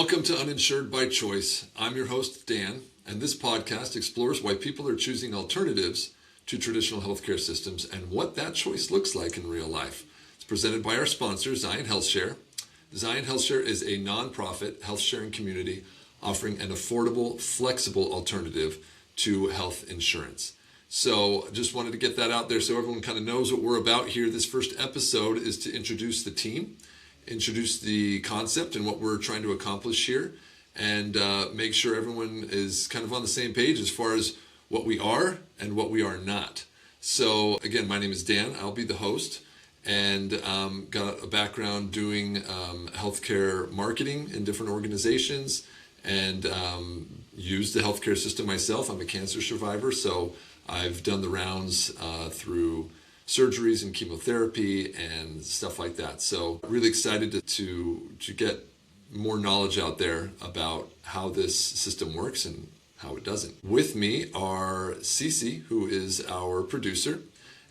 Welcome to Uninsured by Choice. I'm your host, Dan, and this podcast explores why people are choosing alternatives to traditional healthcare systems and what that choice looks like in real life. It's presented by our sponsor, Zion HealthShare. Zion HealthShare is a nonprofit health sharing community offering an affordable, flexible alternative to health insurance. So just wanted to get that out there so everyone kind of knows what we're about here. This first episode is to introduce the team, introduce the concept and what we're trying to accomplish here, and make sure everyone is kind of on the same page as far as what we are and what we are not. So again, my name is Dan. I'll be the host, and got a background doing healthcare marketing in different organizations, and used the healthcare system myself. I'm a cancer survivor, so I've done the rounds through surgeries and chemotherapy and stuff like that. So really excited to get more knowledge out there about how this system works and how it doesn't. With me are Sissy, who is our producer,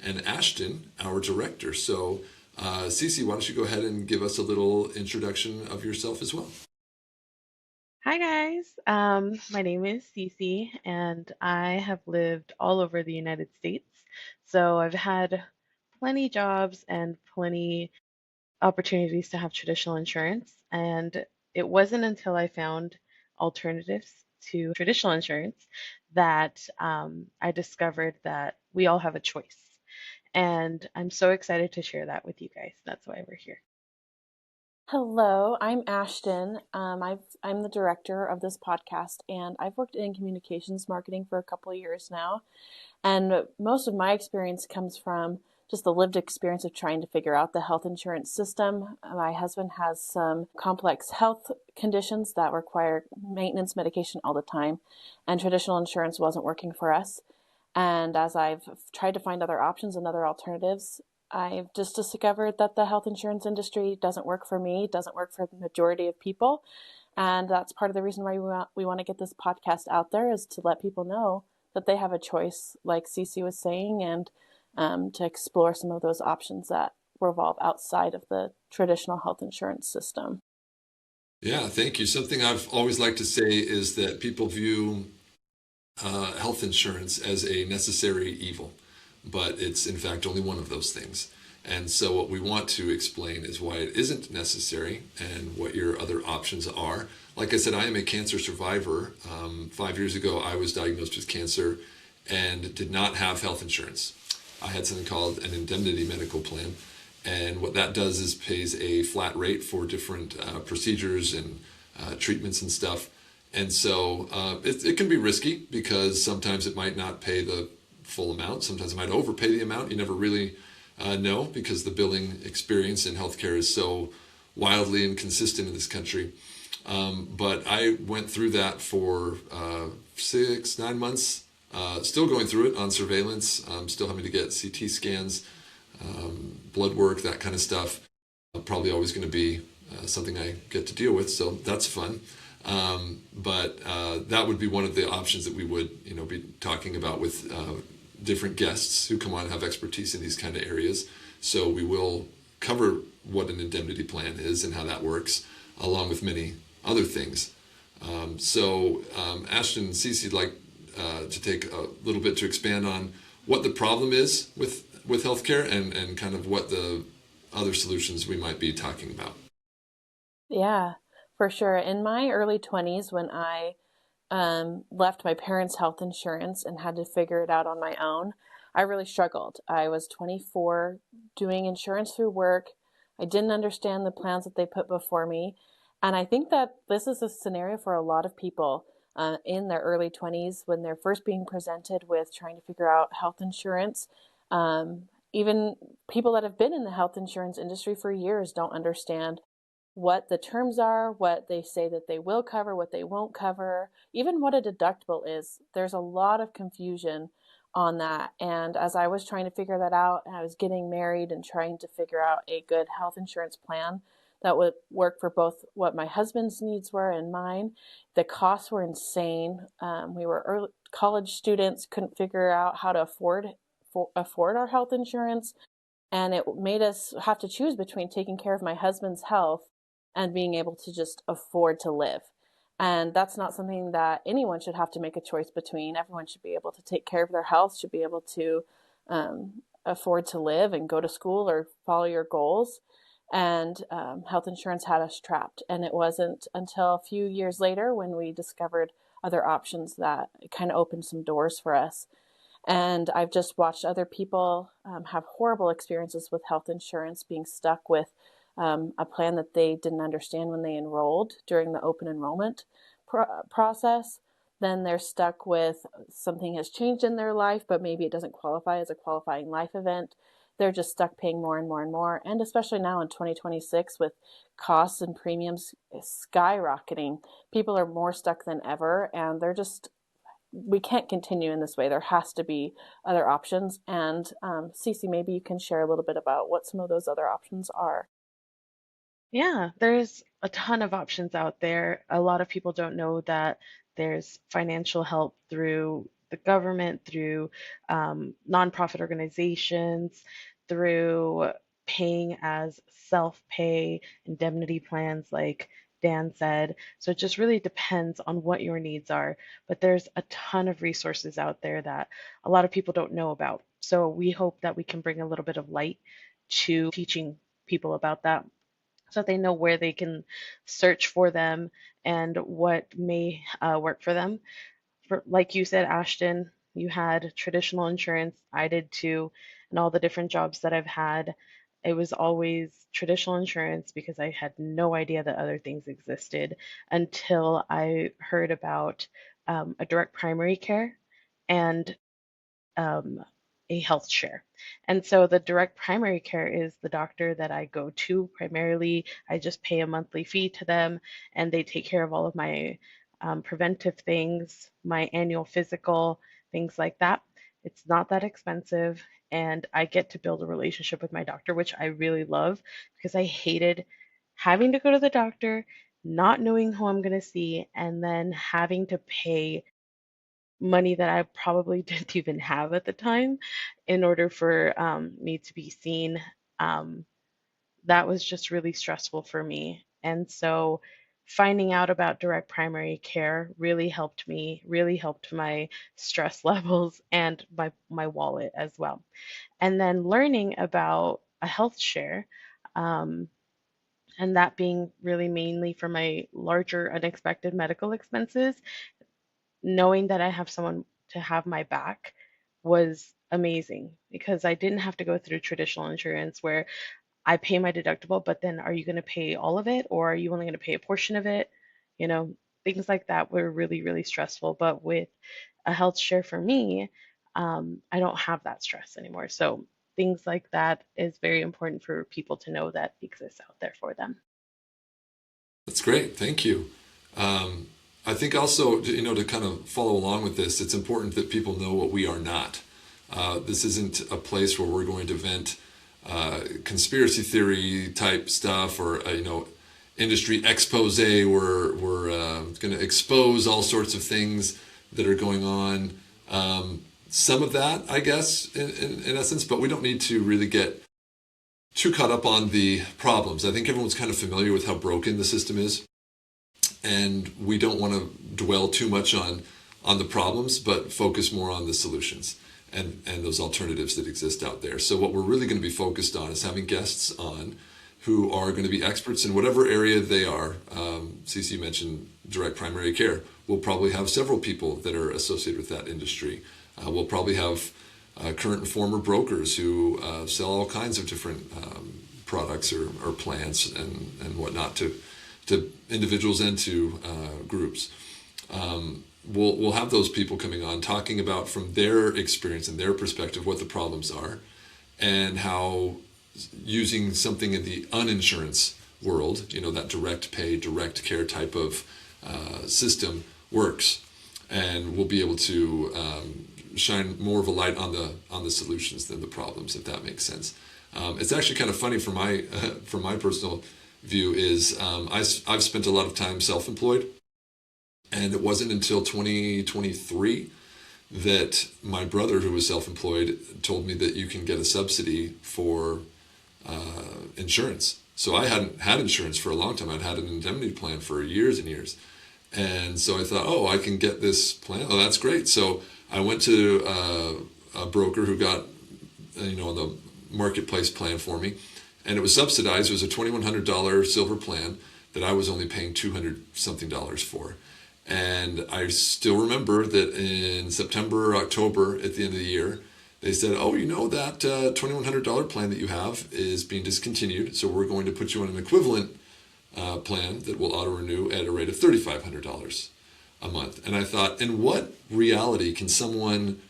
and Ashton, our director. So Sissy, why don't you go ahead and give us a little introduction of yourself as well? Hi guys, my name is Cece and I have lived all over the United States. So I've had plenty jobs and plenty opportunities to have traditional insurance. And it wasn't until I found alternatives to traditional insurance that I discovered that we all have a choice. And I'm so excited to share that with you guys. That's why we're here. Hello, I'm Ashton. I'm the director of this podcast, and I've worked in communications marketing for a couple of years now. And most of my experience comes from just the lived experience of trying to figure out the health insurance system. My husband has some complex health conditions that require maintenance medication all the time, and traditional insurance wasn't working for us. And as I've tried to find other options and other alternatives, I've just discovered that the health insurance industry doesn't work for me, doesn't work for the majority of people. And that's part of the reason why we want to get this podcast out there, is to let people know that they have a choice, like Cece was saying, and to explore some of those options that revolve outside of the traditional health insurance system. Yeah, thank you. Something I've always liked to say is that people view health insurance as a necessary evil, but it's in fact only one of those things. And so what we want to explain is why it isn't necessary and what your other options are. Like I said, I am a cancer survivor. 5 years ago, I was diagnosed with cancer and did not have health insurance. I had something called an indemnity medical plan. And what that does is pays a flat rate for different procedures and treatments and stuff. And so it can be risky because sometimes it might not pay the full amount. Sometimes it might overpay the amount. You never really know, because the billing experience in healthcare is so wildly inconsistent in this country. But I went through that for 6-9 months, still going through it on surveillance, still having to get CT scans, blood work, that kind of stuff. Probably always going to be something I get to deal with, so that's fun. But that would be one of the options that we would, be talking about with different guests who come on and have expertise in these kind of areas. So we will cover what an indemnity plan is and how that works, along with many other things. Ashton and Cece would like to take a little bit to expand on what the problem is with healthcare and kind of what the other solutions we might be talking about. Yeah, for sure. In my early 20s, when I left my parents' health insurance and had to figure it out on my own, I really struggled. I was 24, doing insurance through work. I didn't understand the plans that they put before me. And I think that this is a scenario for a lot of people in their early 20s when they're first being presented with trying to figure out health insurance. Even people that have been in the health insurance industry for years don't understand what the terms are, what they say that they will cover, what they won't cover, even what a deductible is. There's a lot of confusion on that. And as I was trying to figure that out, and I was getting married and trying to figure out a good health insurance plan that would work for both what my husband's needs were and mine, the costs were insane. We were early college students, couldn't figure out how to afford our health insurance. And it made us have to choose between taking care of my husband's health and being able to just afford to live. And that's not something that anyone should have to make a choice between. Everyone should be able to take care of their health, should be able to afford to live and go to school or follow your goals. And health insurance had us trapped. And it wasn't until a few years later when we discovered other options that it kind of opened some doors for us. And I've just watched other people have horrible experiences with health insurance, being stuck with a plan that they didn't understand when they enrolled during the open enrollment process. Then they're stuck with something has changed in their life, but maybe it doesn't qualify as a qualifying life event. They're just stuck paying more and more and more. And especially now in 2026 with costs and premiums skyrocketing, people are more stuck than ever. And they're just, we can't continue in this way. There has to be other options. And Cece, maybe you can share a little bit about what some of those other options are. Yeah, there's a ton of options out there. A lot of people don't know that there's financial help through the government, through nonprofit organizations, through paying as self-pay indemnity plans, like Dan said. So it just really depends on what your needs are. But there's a ton of resources out there that a lot of people don't know about. So we hope that we can bring a little bit of light to teaching people about that so that they know where they can search for them and what may work for them. For, like you said, Ashton, you had traditional insurance. I did too. And all the different jobs that I've had, it was always traditional insurance because I had no idea that other things existed until I heard about a direct primary care and um, a health share. And so the direct primary care is the doctor that I go to primarily. I just pay a monthly fee to them and they take care of all of my preventive things, my annual physical, things like that. It's not that expensive. And I get to build a relationship with my doctor, which I really love because I hated having to go to the doctor, not knowing who I'm going to see, and then having to pay money that I probably didn't even have at the time in order for me to be seen. Um, that was just really stressful for me. And so finding out about direct primary care really helped me, really helped my stress levels and my wallet as well. And then learning about a health share, um, and that being really mainly for my larger unexpected medical expenses, knowing that I have someone to have my back was amazing because I didn't have to go through traditional insurance where I pay my deductible, but then are you going to pay all of it or are you only going to pay a portion of it? You know, things like that were really, really stressful. But with a health share for me, I don't have that stress anymore. So things like that is very important for people to know that exists out there for them. That's great. Thank you. Um, I think also, to kind of follow along with this, it's important that people know what we are not. This isn't a place where we're going to vent conspiracy theory type stuff or, industry expose. We're going to expose all sorts of things that are going on. Some of that, I guess, in essence, but we don't need to really get too caught up on the problems. I think everyone's kind of familiar with how broken the system is, and we don't want to dwell too much on the problems, but focus more on the solutions and those alternatives that exist out there. So what we're really going to be focused on is having guests on who are going to be experts in whatever area they are. Cece mentioned direct primary care. We'll probably have several people that are associated with that industry. We'll probably have current and former brokers who sell all kinds of different products or plans and whatnot to individuals and to groups. We'll have those people coming on talking about from their experience and their perspective what the problems are and how using something in the uninsurance world, that direct pay, direct care type of system works. And we'll be able to shine more of a light on the solutions than the problems, if that makes sense. It's actually kind of funny from my personal view is I've spent a lot of time self-employed, and it wasn't until 2023 that my brother, who was self-employed, told me that you can get a subsidy for insurance. So I hadn't had insurance for a long time. I'd had an indemnity plan for years and years. And so I thought, oh, I can get this plan. Oh, that's great. So I went to a broker who got, the marketplace plan for me. And it was subsidized. It was a $2,100 silver plan that I was only paying 200 something dollars for. And I still remember that in September or October at the end of the year, they said, oh, that $2,100 plan that you have is being discontinued. So we're going to put you on an equivalent plan that will auto renew at a rate of $3,500 a month. And I thought, in what reality can someone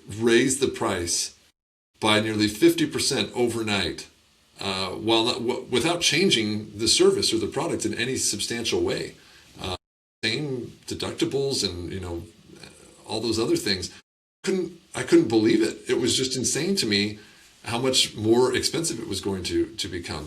raise the price by nearly 50% overnight while without changing the service or the product in any substantial way? Same deductibles and all those other things. I couldn't believe it. It was just insane to me how much more expensive it was going to become.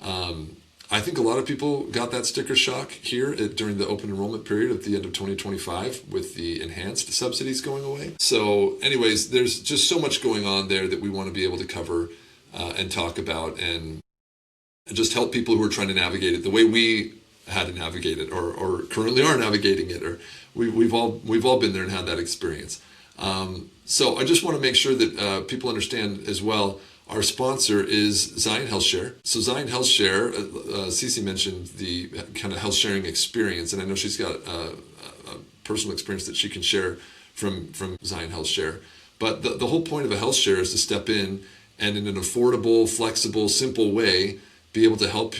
I think a lot of people got that sticker shock here during the open enrollment period at the end of 2025 with the enhanced subsidies going away. So anyways, there's just so much going on there that we want to be able to cover and talk about and just help people who are trying to navigate it the way we had to navigate it or currently are navigating it, or we've all been there and had that experience. So I just want to make sure that people understand as well. Our sponsor is Zion Health Share. So Zion Health Share, Cece mentioned the kind of health sharing experience, and I know she's got a personal experience that she can share from Zion Health Share. But the whole point of a health share is to step in and in an affordable, flexible, simple way be able to help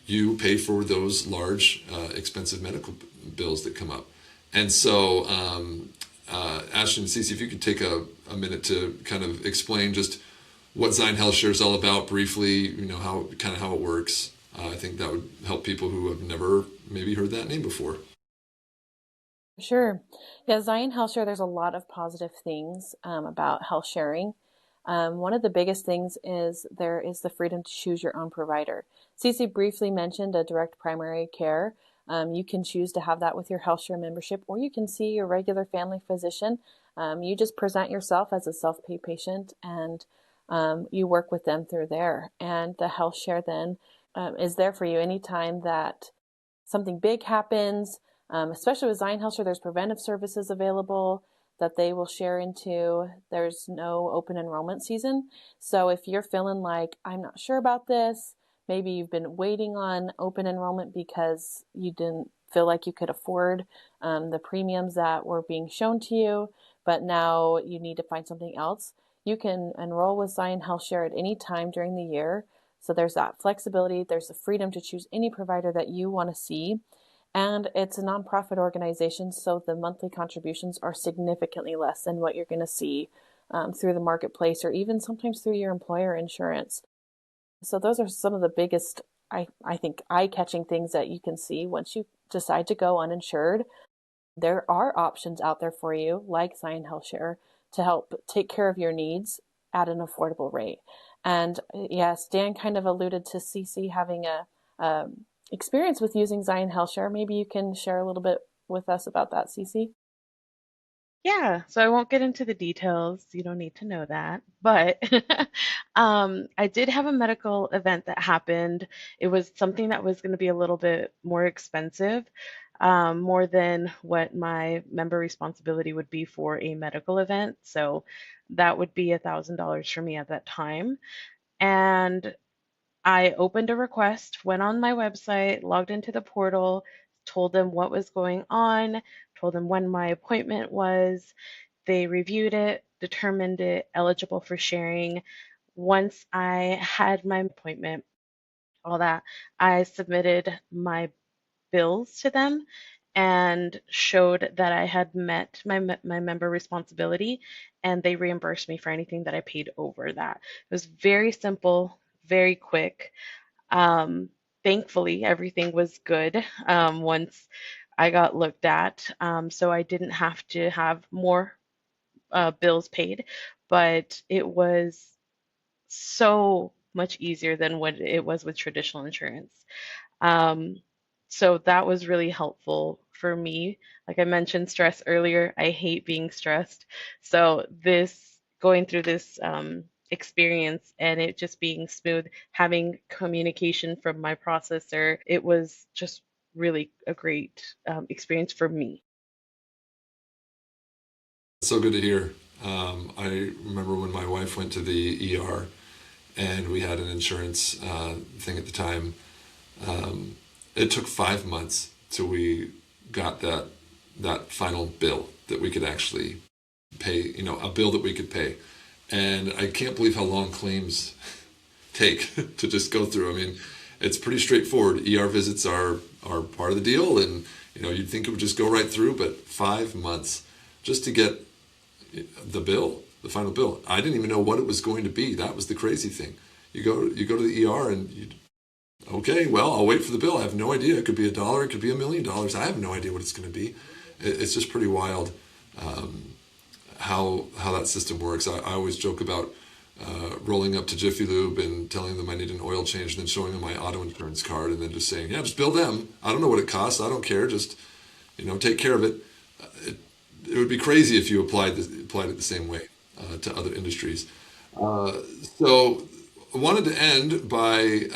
you pay for those large, expensive medical bills that come up. And so, Ashton and Cece, if you could take a minute to kind of explain just what Zion Health Share is all about briefly, how it works. I think that would help people who have never maybe heard that name before. Sure. Yeah, Zion Health Share, there's a lot of positive things about health sharing. One of the biggest things is there is the freedom to choose your own provider. Cece briefly mentioned a direct primary care. You can choose to have that with your health share membership, or you can see your regular family physician. You just present yourself as a self-pay patient, and you work with them through there. And the health share then is there for you anytime that something big happens. Especially with Zion Health Share, there's preventive services available that they will share into. There's no open enrollment season. So if you're feeling like, I'm not sure about this, maybe you've been waiting on open enrollment because you didn't feel like you could afford the premiums that were being shown to you, but now you need to find something else, you can enroll with Zion Health Share at any time during the year. So there's that flexibility. There's the freedom to choose any provider that you want to see. And it's a nonprofit organization, so the monthly contributions are significantly less than what you're going to see through the marketplace or even sometimes through your employer insurance. So those are some of the biggest, I think, eye-catching things that you can see once you decide to go uninsured. There are options out there for you, like Zion Health Share, to help take care of your needs at an affordable rate. And yes, Dan kind of alluded to Cece having a experience with using Zion Health Share. Maybe you can share a little bit with us about that, Cece. Yeah, so I won't get into the details. You don't need to know that. But I did have a medical event that happened. It was something that was going to be a little bit more expensive, more than what my member responsibility would be for a medical event. So that would be $1,000 for me at that time. And I opened a request, went on my website, logged into the portal, told them what was going on, told them when my appointment was. They reviewed it, determined it eligible for sharing. Once I had my appointment, all that, I submitted my bills to them and showed that I had met my member responsibility, and they reimbursed me for anything that I paid over that. It was very simple, very quick. Um, Thankfully, everything was good once I got looked at, so I didn't have to have more bills paid, but it was so much easier than what it was with traditional insurance. Um, so that was really helpful for me. Like I mentioned stress earlier, I hate being stressed. So this going through this experience and it just being smooth, having communication from my processor. It was just really a great experience for me. So good to hear. I remember when my wife went to the ER and we had an insurance thing at the time. It took 5 months till we got that final bill that we could actually pay, a bill that we could pay. And I can't believe how long claims take to just go through. I mean, it's pretty straightforward. ER visits are part of the deal, and you'd think it would just go right through, but 5 months just to get the final bill. I didn't even know what it was going to be. That was the crazy thing. You go to the ER and okay, well, I'll wait for the bill. I have no idea. It could be $1, it could be $1,000,000. I have no idea what it's going to be. It's just pretty wild how that system works. I always joke about rolling up to Jiffy Lube and telling them I need an oil change, and then showing them my auto insurance card, and then just saying, "Yeah, just bill them. I don't know what it costs. I don't care. Just take care of it." It would be crazy if you applied it the same way to other industries. So I wanted to end by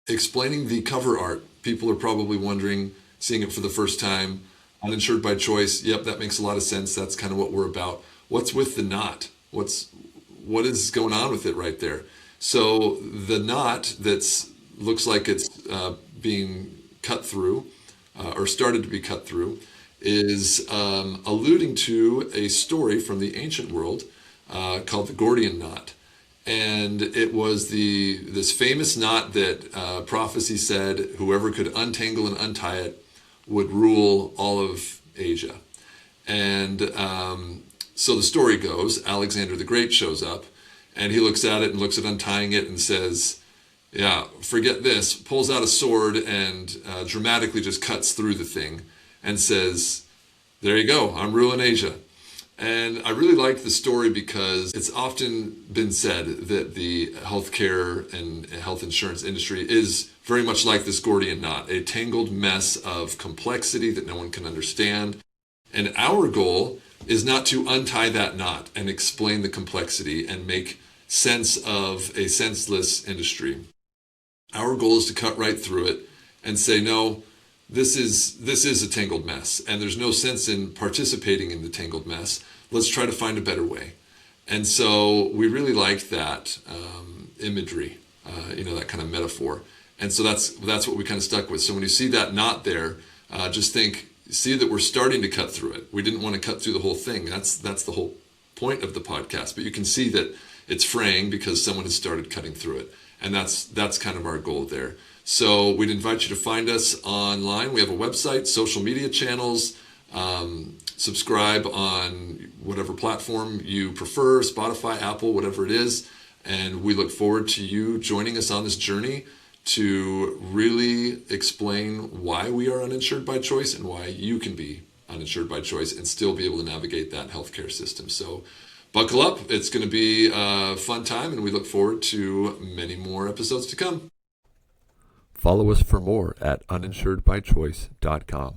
explaining the cover art. People are probably wondering, seeing it for the first time, uninsured by choice. Yep, that makes a lot of sense. That's kind of what we're about. What's with the knot? What is going on with it right there? So the knot looks like it's being cut through, or started to be cut through, is alluding to a story from the ancient world called the Gordian knot. And it was this famous knot that prophecy said whoever could untangle and untie it would rule all of Asia. And so the story goes, Alexander the Great shows up, and he looks at it and looks at untying it and says, "Yeah, forget this," pulls out a sword and dramatically just cuts through the thing and says, "There you go, I'm ruling Asia." And I really like the story because it's often been said that the healthcare and health insurance industry is very much like this Gordian knot, a tangled mess of complexity that no one can understand. And our goal is not to untie that knot and explain the complexity and make sense of a senseless industry. Our goal is to cut right through it and say, no, this is a tangled mess, and there's no sense in participating in the tangled mess. Let's try to find a better way. And so we really liked that imagery, that kind of metaphor. And so that's what we kind of stuck with. So when you see that knot there, just see that we're starting to cut through it. We didn't want to cut through the whole thing. That's the whole point of the podcast. But you can see that it's fraying because someone has started cutting through it. And that's kind of our goal there. So we'd invite you to find us online. We have a website, social media channels, subscribe on whatever platform you prefer, Spotify, Apple, whatever it is. And we look forward to you joining us on this journey to really explain why we are uninsured by choice and why you can be uninsured by choice and still be able to navigate that healthcare system. So buckle up. It's going to be a fun time, and we look forward to many more episodes to come. Follow us for more at uninsuredbychoice.com.